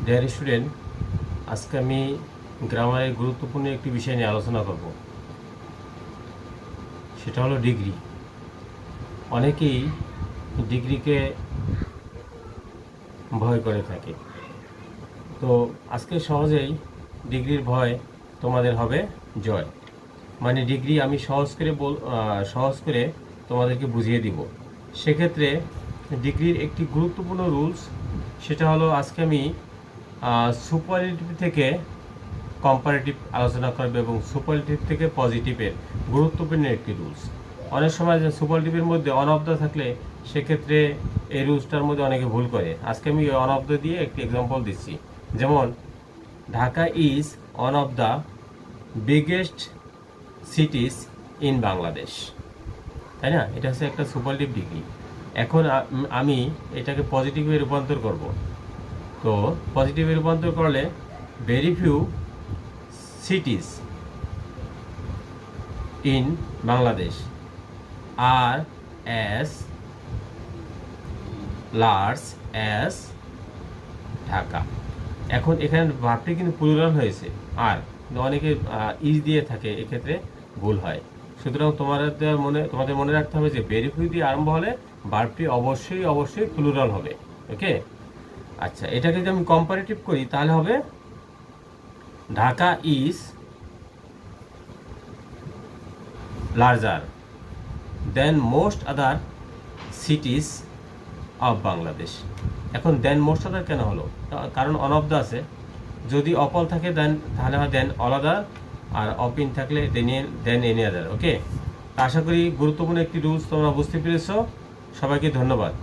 Dear student, আজকে আমি গ্রামারের গুরুত্বপূর্ণ একটি বিষয় নিয়ে আলোচনা করব। সেটা হলো ডিগ্রি। অনেকেই ডিগ্রিকে ভয় করে থাকে। তো আজকে সহজেই ডিগ্রির ভয় তোমাদের হবে জয়। মানে ডিগ্রি আমি সহজ করে তোমাদেরকে বুঝিয়ে দিব। সেক্ষেত্রে ডিগ্রির একটি গুরুত্বপূর্ণ রুলস, সেটা হলো আজকে আমি সুপারলেটিভ থেকে কম্পারেটিভ আলোচনা করবে এবং সুপারলেটিভ থেকে পজিটিভের গুরুত্বপূর্ণ একটি রুলস। অনেক সময় যে সুপারলেটিভের মধ্যে অনবদ্য থাকলে সেক্ষেত্রে এই রুলসটার মধ্যে অনেকে ভুল করে। আজকে আমি অনবদ্য দিয়ে একটি এক্সাম্পল দিচ্ছি। যেমন Dhaka is one of the biggest cities in Bangladesh, তাই না? এটা হচ্ছে একটা সুপারলেটিভ ডিগ্রি। এখন আমি এটাকে পজিটিভে রূপান্তর করব। তো পজিটিভে রূপান্তর করলে very few cities in Bangladesh are as large as Dhaka. এখন এখানে ভার্বটি কিন্তু প্লুরাল হয়েছে, আর অনেকে ইজ দিয়ে থাকে, এক্ষেত্রে ভুল হয়। সুতরাং তোমাদের মনে রাখতে হবে যে ভেরি ফিউ দিয়ে আরম্ভ হলে ভার্বটি অবশ্যই প্লুরাল হবে। ওকে, আচ্ছা, এটাকে যদি আমি কম্পারেটিভ করি তাহলে হবে Dhaka is larger than most other cities of Bangladesh. এখন দেন মোস্ট আদার কেন হলো? কারণ অন অফ দ্য আছে। যদি অপল থাকে দেন তাহলে হয় দেন অল আদার, আর অফ ইন থাকলে দেন এনি আদার। ওকে, আশা করি গুরুত্বপূর্ণ একটি রুলস তোমরা বুঝতে পেরেছো। সবাইকে ধন্যবাদ।